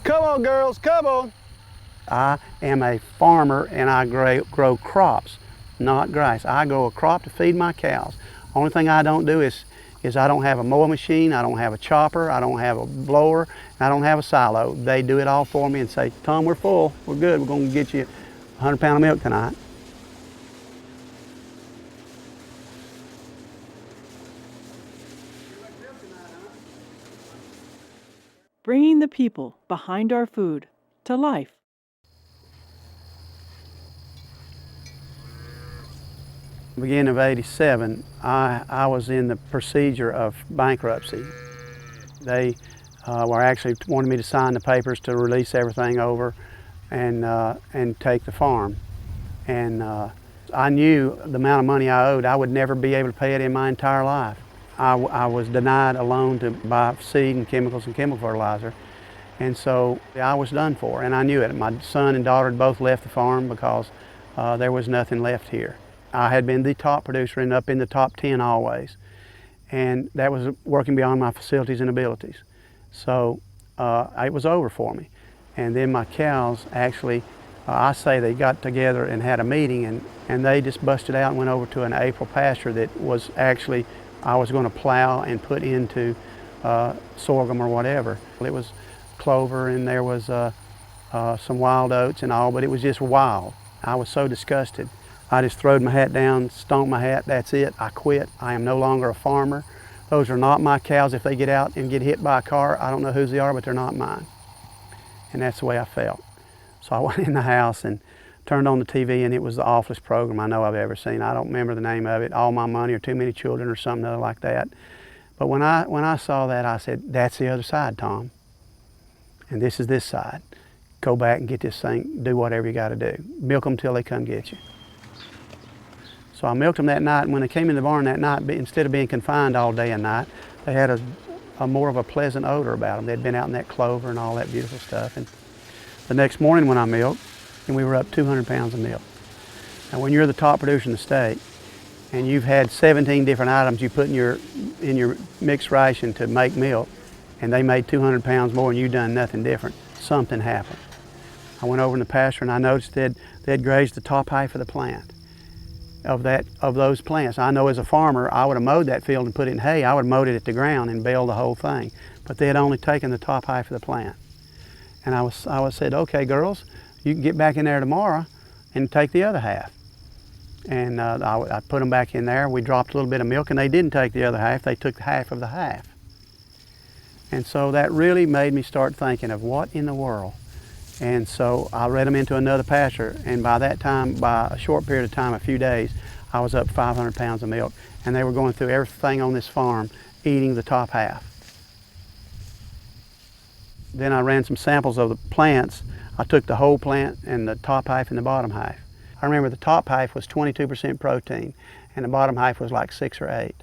Come on, girls, come on. I am a farmer and I grow crops, not grass. I grow a crop to feed my cows. Only thing I don't do is I don't have a mowing machine, I don't have a chopper, I don't have a blower, I don't have a silo. They do it all for me and say, Tom, we're full, we're good, we're going to get you 100 pounds of milk tonight. Bringing the people behind our food to life. Beginning of '87, I was in the procedure of bankruptcy. They were actually wanting me to sign the papers to release everything over and take the farm. And I knew the amount of money I owed, I would never be able to pay it in my entire life. I was denied a loan to buy seed and chemicals and chemical fertilizer. And so I was done for, and I knew it. My son and daughter had both left the farm because there was nothing left here. I had been the top producer and up in the top 10 always. And that was working beyond my facilities and abilities. So it was over for me. And then my cows actually, I say they got together and had a meeting and they just busted out and went over to an April pasture that was actually, I was going to plow and put into sorghum or whatever. It was clover and there was some wild oats and all, but it was just wild. I was so disgusted. I just throwed my hat down, stomped my hat, that's it, I quit. I am no longer a farmer. Those are not my cows. If they get out and get hit by a car, I don't know whose they are, but they're not mine. And that's the way I felt. So I went in the house and turned on the TV and it was the awfulest program I know I've ever seen. I don't remember the name of it, All My Money or Too Many Children or something other like that. But when I saw that, I said, that's the other side, Tom. And this is this side. Go back and get this thing, do whatever you got to do. Milk them till they come get you. So I milked them that night, and when they came in the barn that night, instead of being confined all day and night, they had a more of a pleasant odor about them. They'd been out in that clover and all that beautiful stuff. And the next morning when I milked, and we were up 200 pounds of milk. Now when you're the top producer in the state, and you've had 17 different items you put in your mixed ration to make milk, and they made 200 pounds more and you done nothing different, something happened. I went over in the pasture and I noticed they'd grazed the top half of the plant. Of those plants. I know as a farmer, I would have mowed that field and put it in hay. I would have mowed it at the ground and baled the whole thing. But they had only taken the top half of the plant. And I said, okay, girls, you can get back in there tomorrow and take the other half. And I put them back in there. We dropped a little bit of milk, and they didn't take the other half. They took half of the half. And so that really made me start thinking of what in the world. And so I led them into another pasture, and by that time, by a short period of time, a few days, I was up 500 pounds of milk. And they were going through everything on this farm, eating the top half. Then I ran some samples of the plants. I took the whole plant and the top half and the bottom half. I remember the top half was 22% protein, and the bottom half was like 6 or 8.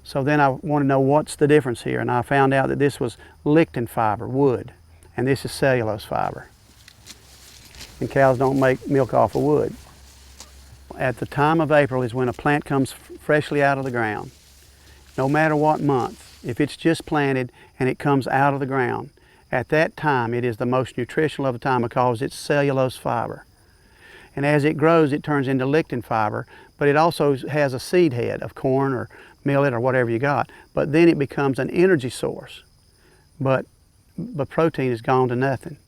So then I wanted to know what's the difference here, and I found out that this was lichen fiber, wood. And this is cellulose fiber. And cows don't make milk off of wood. At the time of April is when a plant comes freshly out of the ground. No matter what month, if it's just planted and it comes out of the ground, at that time it is the most nutritional of the time because it's cellulose fiber. And as it grows, it turns into lichen fiber, but it also has a seed head of corn or millet or whatever you got. But then it becomes an energy source. But protein has gone to nothing.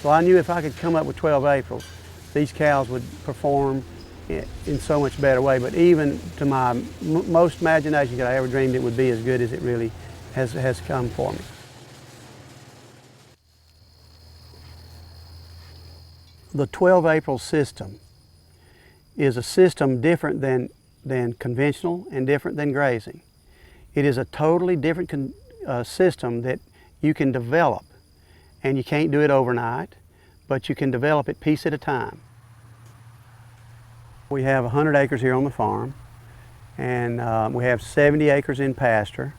So I knew if I could come up with 12 Aprils, these cows would perform in so much better way. But even to my most imagination that I ever dreamed it would be as good as it really has come for me. The 12 April system is a system different than conventional and different than grazing. It is a totally different system that you can develop, and you can't do it overnight, but you can develop it piece at a time. We have 100 acres here on the farm, and we have 70 acres in pasture,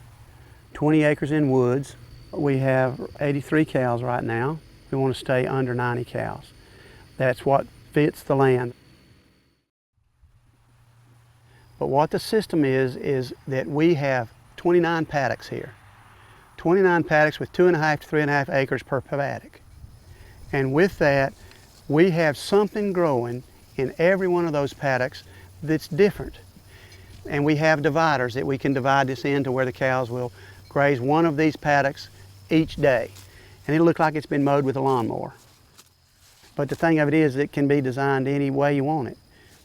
20 acres in woods, We have 83 cows right now. We want to stay under 90 cows. That's what fits the land. But what the system is that we have 29 paddocks here. 29 paddocks with 2.5 to 3.5 acres per paddock. And with that, we have something growing in every one of those paddocks that's different. And we have dividers that we can divide this into where the cows will graze one of these paddocks each day. And it'll look like it's been mowed with a lawnmower. But the thing of it is, it can be designed any way you want it.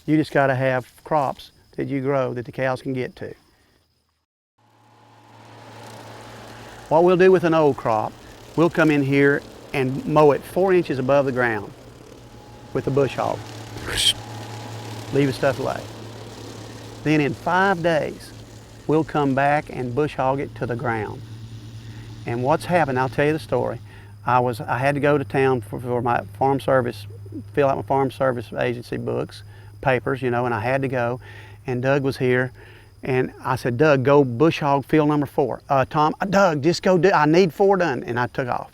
You just got to have crops that you grow that the cows can get to. What we'll do with an old crop, we'll come in here and mow it 4 inches above the ground with a bush hog. Leave the stuff lay. Then in 5 days, we'll come back and bush hog it to the ground. And what's happened, I'll tell you the story. I had to go to town for my farm service, fill out my farm service agency books, papers, and I had to go. And Doug was here, and I said, Doug, go bush hog field number 4. Tom, Doug, just go I need 4 done, and I took off.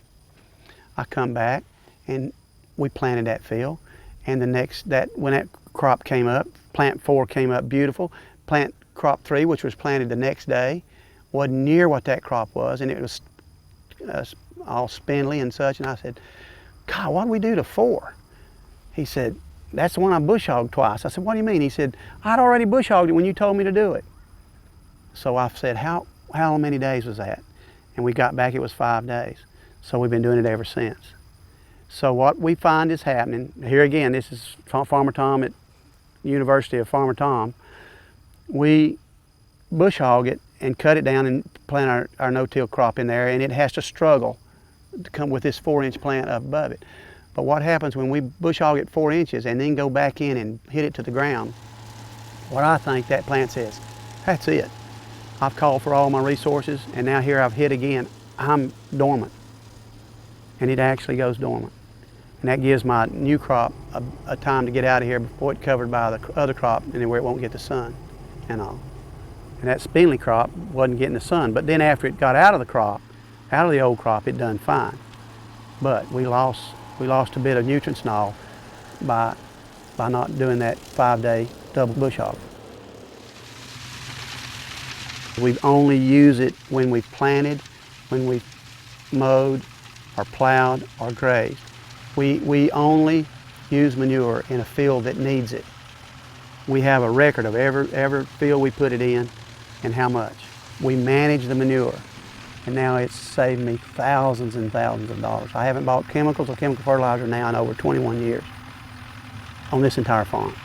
I come back, and we planted that field, and when that crop came up, plant 4 came up beautiful. Plant crop 3, which was planted the next day, wasn't near what that crop was, and it was all spindly and such. And I said, God, what do we do to 4? He said, that's the one I bush hogged twice. I said, what do you mean? He said, I'd already bush hogged it when you told me to do it. So I said, how many days was that? And we got back, it was 5 days. So we've been doing it ever since. So what we find is happening, here again, this is Farmer Tom at University of Farmer Tom. We bush hog it and cut it down and plant our no-till crop in there, and it has to struggle to come with this 4-inch plant up above it. But what happens when we bush hog it 4 inches and then go back in and hit it to the ground, what I think that plant says, that's it. I've called for all my resources, and now here I've hit again. I'm dormant. And it actually goes dormant. And that gives my new crop a time to get out of here before it's covered by the other crop and where it won't get the sun and all. And that spindly crop wasn't getting the sun. But then after it got out of the crop, out of the old crop, it done fine. But we lost a bit of nutrients and all by not doing that 5-day double bush hog. We only use it when we've planted, when we've mowed, or plowed, or grazed. We only use manure in a field that needs it. We have a record of every field we put it in and how much. We manage the manure, and now it's saved me thousands and thousands of dollars. I haven't bought chemicals or chemical fertilizer now in over 21 years on this entire farm.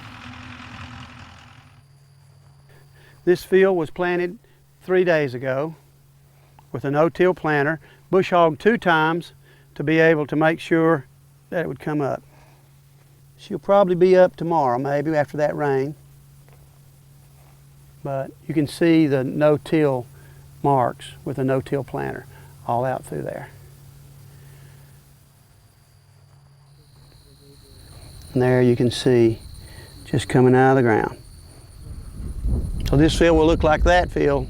This field was planted 3 days ago with a no-till planter, bush hogged 2 times to be able to make sure that it would come up. She'll probably be up tomorrow, maybe after that rain. But you can see the no-till marks with a no-till planter all out through there. And there you can see just coming out of the ground. So this field will look like that field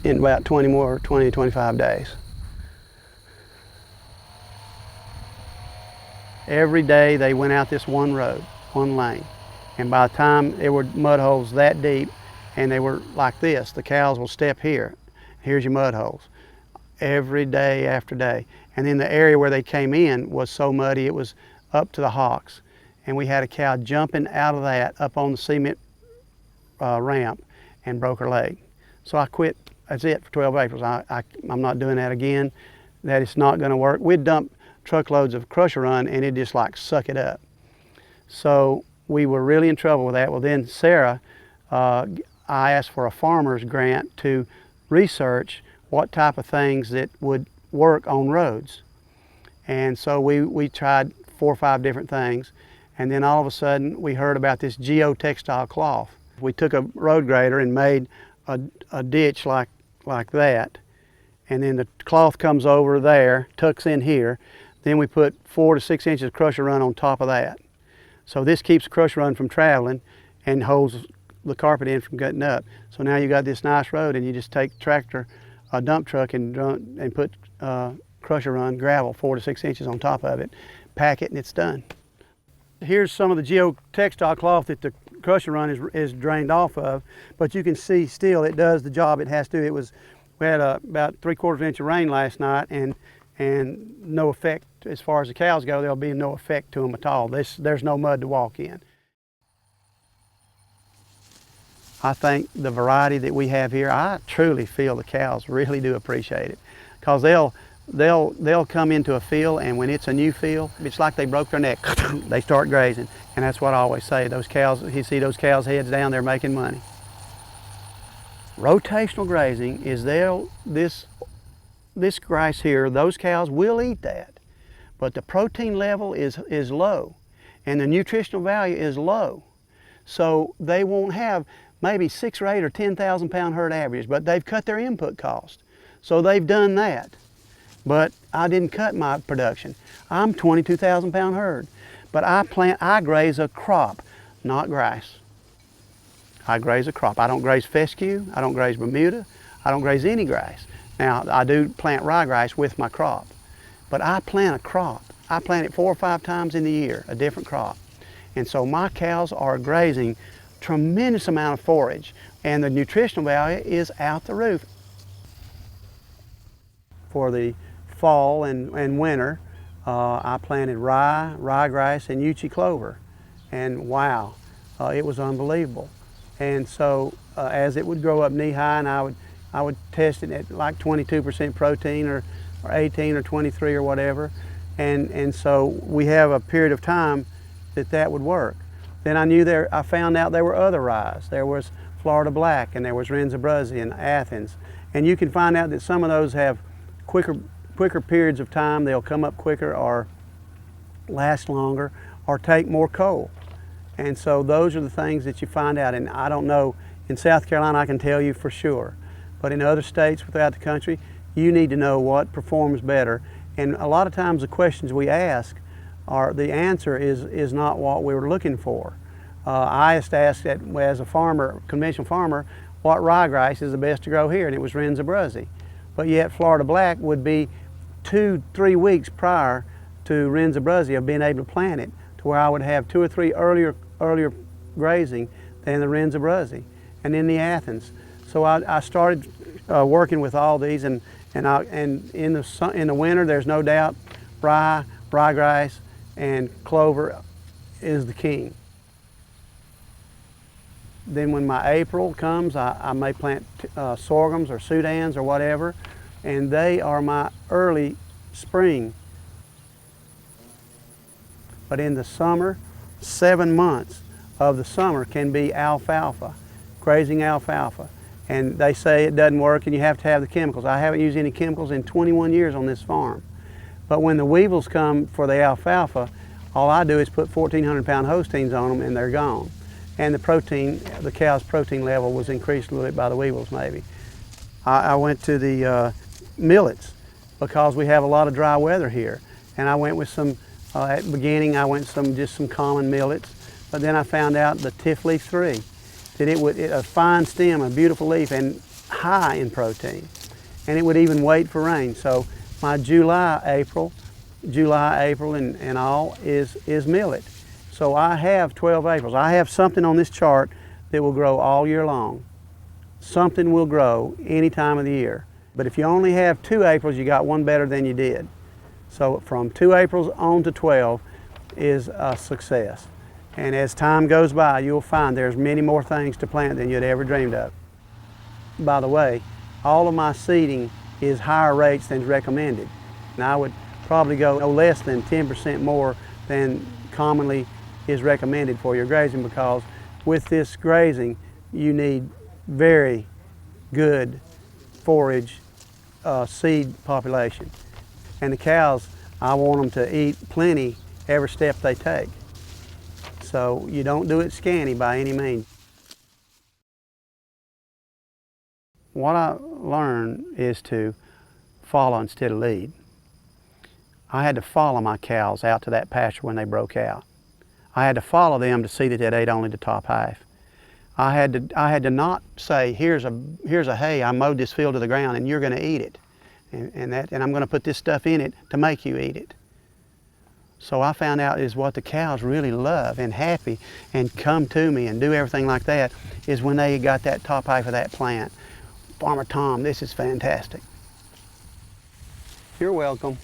in about 20 to 25 days. Every day they went out this one road, one lane. And by the time there were mud holes that deep, and they were like this, the cows will step here. Here's your mud holes. Every day after day. And then the area where they came in was so muddy it was up to the hocks. And we had a cow jumping out of that up on the cement ramp and broke her leg. So I quit. That's it for 12 Aprils. I'm not doing that again. That is not going to work. We'd dump truckloads of crusher run and it just like suck it up. So we were really in trouble with that. Well, then Sarah, I asked for a farmer's grant to research what type of things that would work on roads. And so we tried 4 or 5 different things. And then all of a sudden we heard about this geotextile cloth. We took a road grader and made a ditch like that. And then the cloth comes over there, tucks in here. Then we put 4 to 6 inches of crusher run on top of that. So this keeps the crusher run from traveling and holds the carpet in from cutting up. So now you got this nice road, and you just take the tractor a dump truck and put crusher run gravel 4 to 6 inches on top of it, pack it, and it's done. Here's some of the geotextile cloth that the crusher run is drained off of, but you can see still it does the job it has to. We had about 3/4 inch of rain last night, and no effect as far as the cows go. There'll be no effect to them at all. There's no mud to walk in. I think the variety that we have here, I truly feel the cows really do appreciate it, because they'll come into a field, and when it's a new field, it's like they broke their neck. They start grazing, and that's what I always say. Those cows, you see those cows' heads down, they're making money. Rotational grazing is this grass here. Those cows will eat that, but the protein level is low, and the nutritional value is low, so they won't have maybe 6 or 8 or 10,000 pound herd average, but they've cut their input cost. So they've done that. But I didn't cut my production. I'm 22,000 pound herd, but I graze a crop, not grass. I graze a crop. I don't graze fescue, I don't graze Bermuda, I don't graze any grass. Now, I do plant ryegrass with my crop, but I plant a crop. I plant it 4 or 5 times in the year, a different crop. And so my cows are grazing tremendous amount of forage, and the nutritional value is out the roof. For the fall and winter, I planted ryegrass, and Uchi clover, and wow, it was unbelievable. And so as it would grow up knee high, and I would test it at like 22% protein or 18 or 23 or whatever, and so we have a period of time that would work. Then I found out there were other ryes. There was Florida Black, and there was Renzabruzzi and Athens. And you can find out that some of those have quicker periods of time. They'll come up quicker or last longer or take more coal. And so those are the things that you find out. And I don't know, in South Carolina I can tell you for sure, but in other states throughout the country, you need to know what performs better. And a lot of times the questions we ask, the answer is not what we were looking for. I just asked as a farmer, conventional farmer, what ryegrass is the best to grow here, and it was Renzabruzzi. But yet Florida Black would be 2-3 weeks prior to Renzabruzzi of being able to plant it, to where I would have 2 or 3 earlier grazing than the Renzabruzzi, and then the Athens. So I started working with all these, and in the winter, there's no doubt ryegrass and clover is the king. Then when my April comes, I may plant sorghums or Sudans or whatever, and they are my early spring. But in the summer, 7 months of the summer can be alfalfa, grazing alfalfa. And they say it doesn't work and you have to have the chemicals. I haven't used any chemicals in 21 years on this farm. But when the weevils come for the alfalfa, all I do is put 1,400 pound Holsteins on them and they're gone. And the cow's protein level was increased a little bit by the weevils maybe. I went to the millets because we have a lot of dry weather here. And I went with some, at the beginning I went just some common millets, but then I found out the Tifleaf 3, that a fine stem, a beautiful leaf, and high in protein. And it would even wait for rain. So my July, April, and all is millet. So I have 12 Aprils. I have something on this chart that will grow all year long. Something will grow any time of the year. But if you only have 2 Aprils, you got one better than you did. So from 2 Aprils on to 12 is a success. And as time goes by, you'll find there's many more things to plant than you'd ever dreamed of. By the way, all of my seeding is higher rates than is recommended. And I would probably go no less than 10% more than commonly is recommended for your grazing, because with this grazing, you need very good forage seed population. And the cows, I want them to eat plenty every step they take. So you don't do it scanty by any means. What I learned is to follow instead of lead. I had to follow my cows out to that pasture when they broke out. I had to follow them to see that they ate only the top half. I had to not say, here's a hay, I mowed this field to the ground and you're going to eat it. And I'm going to put this stuff in it to make you eat it. So I found out is what the cows really love and happy and come to me and do everything like that is when they got that top half of that plant. Farmer Tom, this is fantastic. You're welcome.